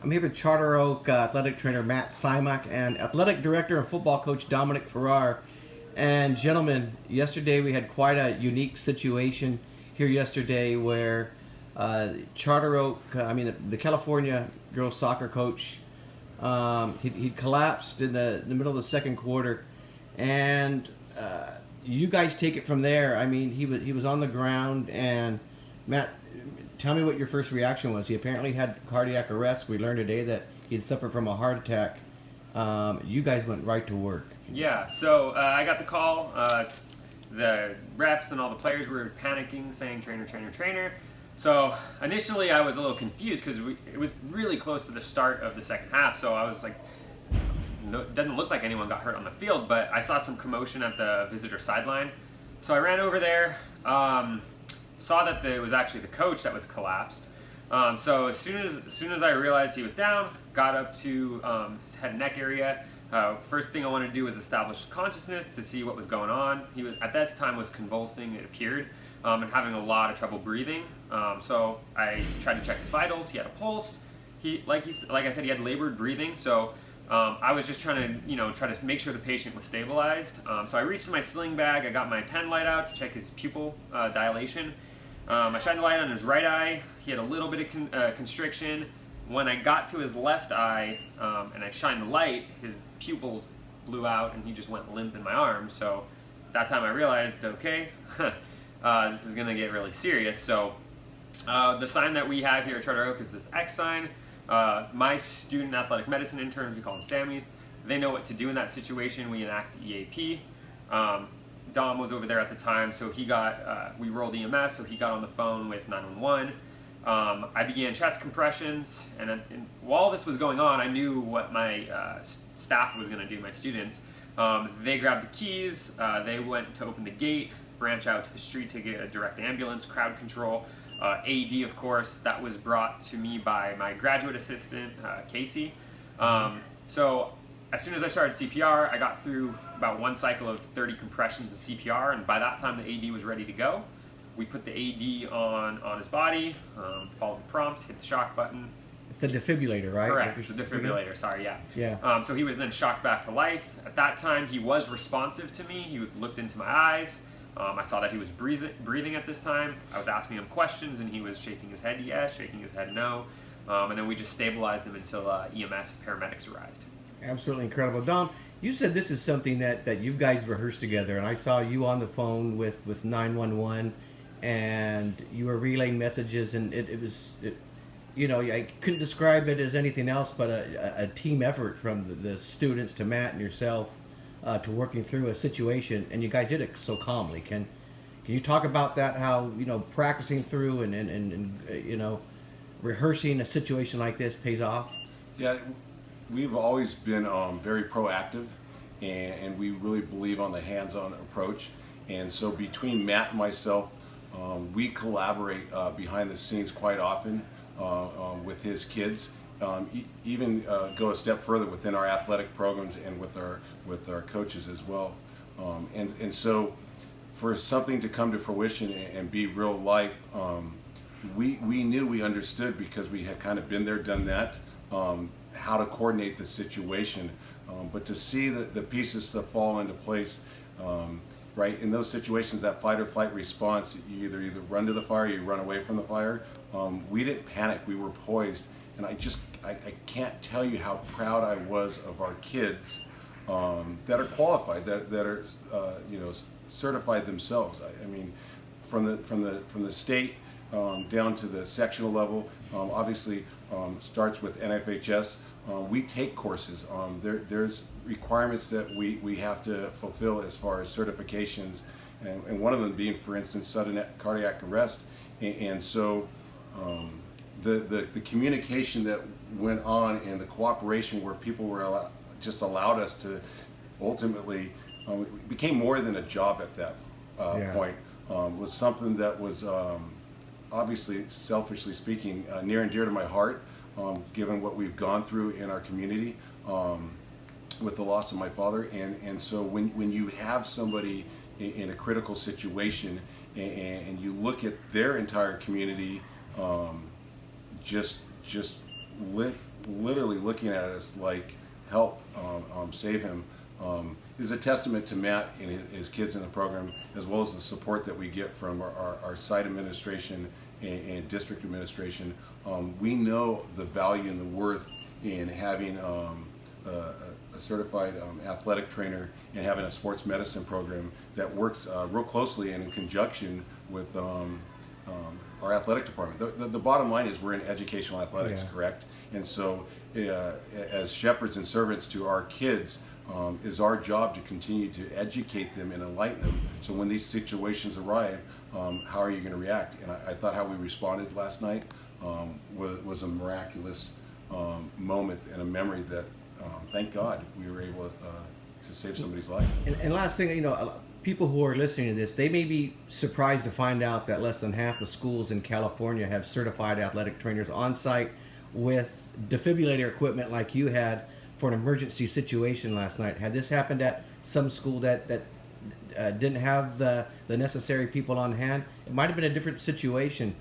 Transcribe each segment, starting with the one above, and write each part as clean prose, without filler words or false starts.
I'm here with Charter Oak athletic trainer Matt Simok and athletic director and football coach Dominic Farrar. And gentlemen, yesterday we had quite a unique situation here yesterday where Charter Oak, the California girls soccer coach, he collapsed in the middle of the second quarter, and you guys take it from there. I mean, he was on the ground, and Matt, tell me what your first reaction was. He apparently had cardiac arrest. We learned today that he had suffered from a heart attack. You guys went right to work. Yeah, so I got the call. The refs and all the players were panicking, saying trainer, trainer, trainer. So initially I was a little confused because it was really close to the start of the second half. So I was like, no, it doesn't look like anyone got hurt on the field, but I saw some commotion at the visitor sideline. So I ran over there, saw that it was actually the coach that was collapsed. So as soon as I realized he was down, got up to his head and neck area. First thing I wanted to do was establish consciousness to see what was going on. He was at that time was convulsing, it appeared, and having a lot of trouble breathing. So I tried to check his vitals. He had a pulse. Like I said, he had labored breathing. So I was just trying to make sure the patient was stabilized. So I reached in my sling bag. I got my pen light out to check his pupil dilation. I shined the light on his right eye. He had a little bit of constriction. When I got to his left eye and I shined the light, his pupils blew out and he just went limp in my arm. So that time I realized, okay, this is going to get really serious. So the sign that we have here at Charter Oak is this X sign. My student athletic medicine interns, we call them Sammy, they know what to do in that situation. We enact the EAP. Dom was over there at the time, so we rolled EMS, so he got on the phone with 911. I began chest compressions, and while this was going on, I knew what my staff was going to do, my students. They grabbed the keys, they went to open the gate, branch out to the street to get a direct ambulance, crowd control. AED, of course, that was brought to me by my graduate assistant, Casey. So as soon as I started CPR, I got through about one cycle of 30 compressions of CPR, and by that time the AED was ready to go. We put the AED on his body, followed the prompts, hit the shock button. It's the defibrillator, right? Correct, the defibrillator, sorry, yeah. Yeah. So he was then shocked back to life. At that time, he was responsive to me. He looked into my eyes. I saw that he was breathing at this time. I was asking him questions, and he was shaking his head yes, shaking his head no. And then we just stabilized him until EMS paramedics arrived. Absolutely incredible. Dom, you said this is something that you guys rehearsed together, and I saw you on the phone with 911, and you were relaying messages, and it was I couldn't describe it as anything else but a team effort from the students to Matt and yourself to working through a situation, and you guys did it so calmly. Can you talk about that, how practicing through and rehearsing a situation like this pays off? Yeah, we've always been very proactive, and we really believe on the hands-on approach. And so between Matt and myself, we collaborate behind the scenes quite often with his kids. Even go a step further within our athletic programs and with our coaches as well. And so for something to come to fruition and be real life, we knew, we understood, because we had kind of been there, done that, how to coordinate the situation. But to see the pieces that fall into place, right, in those situations, that fight or flight response, you either run to the fire or you run away from the fire. We didn't panic, we were poised. And I can't tell you how proud I was of our kids that are qualified, that are certified themselves. I mean, from the state down to the sectional level, obviously starts with NFHS. We take courses. There's requirements that we have to fulfill as far as certifications, and one of them being, for instance, sudden cardiac arrest. And so the communication that went on and the cooperation where people were just allowed us to ultimately, it became more than a job at that point, was something that was obviously, selfishly speaking, near and dear to my heart, given what we've gone through in our community with the loss of my father. And so when you have somebody in a critical situation and you look at their entire community just literally looking at us like help, save him, is a testament to Matt and his kids in the program, as well as the support that we get from our site administration and district administration. We know the value and the worth in having a certified athletic trainer and having a sports medicine program that works real closely and in conjunction with our athletic department. The bottom line is we're in educational athletics, correct? And so as shepherds and servants to our kids, is our job to continue to educate them and enlighten them. So when these situations arrive, how are you going to react? And I thought how we responded last night was a miraculous moment and a memory that, thank God, we were able to save somebody's life. And last thing, people who are listening to this, they may be surprised to find out that less than half the schools in California have certified athletic trainers on site with defibrillator equipment like you had for an emergency situation last night. Had this happened at some school that didn't have the necessary people on hand, it might have been a different situation.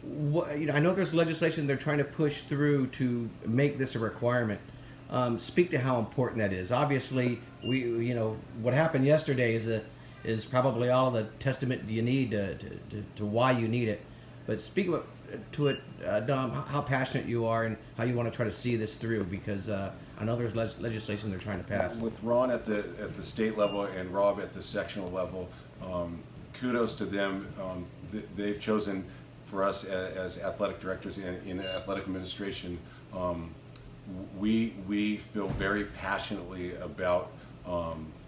I know there's legislation they're trying to push through to make this a requirement. Speak to how important that is. Obviously, what happened yesterday is probably all the testament you need to why you need it. But speak to it, Dom, how passionate you are and how you want to try to see this through, because I know there's legislation they're trying to pass. With Ron at the state level and Rob at the sectional level, kudos to them. They've chosen for us as athletic directors in athletic administration. We feel very passionately about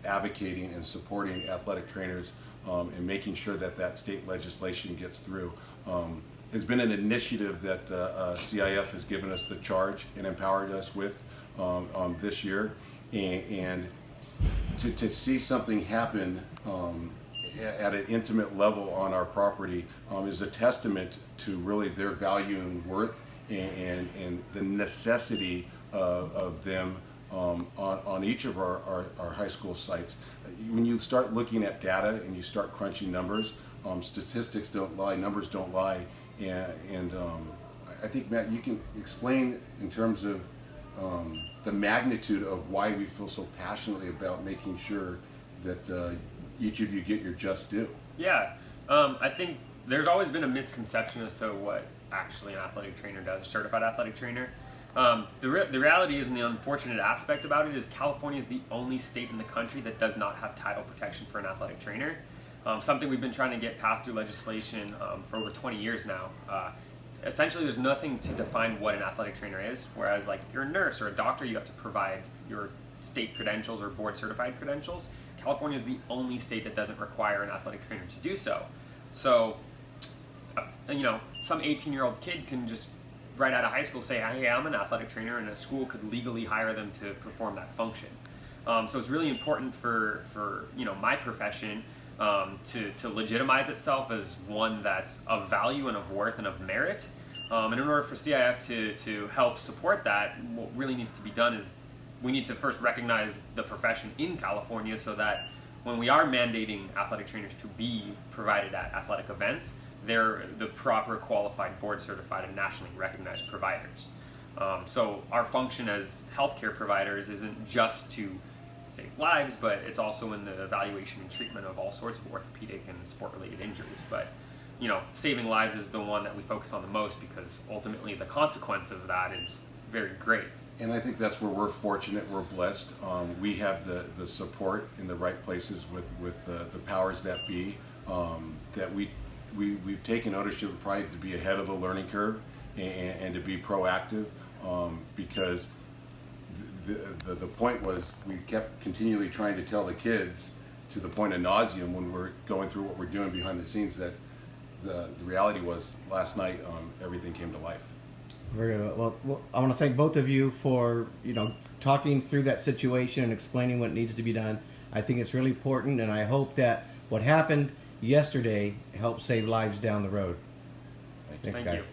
advocating and supporting athletic trainers and making sure that state legislation gets through. It's been an initiative that CIF has given us the charge and empowered us with this year, and to see something happen at an intimate level on our property is a testament to really their value and worth and the necessity of them on each of our high school sites. When you start looking at data and you start crunching numbers, statistics don't lie, numbers don't lie, and I think, Matt, you can explain in terms of the magnitude of why we feel so passionately about making sure that each of you get your just due. Yeah, I think there's always been a misconception as to what actually an athletic trainer does, a certified athletic trainer. The reality is, and the unfortunate aspect about it is, California is the only state in the country that does not have title protection for an athletic trainer. Something we've been trying to get passed through legislation for over 20 years now. Essentially, there's nothing to define what an athletic trainer is, whereas like if you're a nurse or a doctor, you have to provide your state credentials or board certified credentials. California is the only state that doesn't require an athletic trainer to do so. So, some 18-year-old kid can just right out of high school say, hey, I'm an athletic trainer, and a school could legally hire them to perform that function. So it's really important for my profession to legitimize itself as one that's of value and of worth and of merit. And in order for CIF to help support that, what really needs to be done is we need to first recognize the profession in California so that when we are mandating athletic trainers to be provided at athletic events, they're the proper qualified, board certified, and nationally recognized providers. So our function as healthcare providers isn't just to save lives, but it's also in the evaluation and treatment of all sorts of orthopedic and sport-related injuries. But saving lives is the one that we focus on the most, because ultimately the consequence of that is very great. And I think that's where we're fortunate, we're blessed. We have the support in the right places with the powers that be, that we've taken ownership of probably to be ahead of the learning curve and to be proactive, because the point was we kept continually trying to tell the kids to the point of nauseum when we're going through what we're doing behind the scenes that the reality was last night everything came to life. Very good. Well, I want to thank both of you for talking through that situation and explaining what needs to be done. I think it's really important, and I hope that what happened yesterday helps save lives down the road. Thank Thanks, Thank guys. you.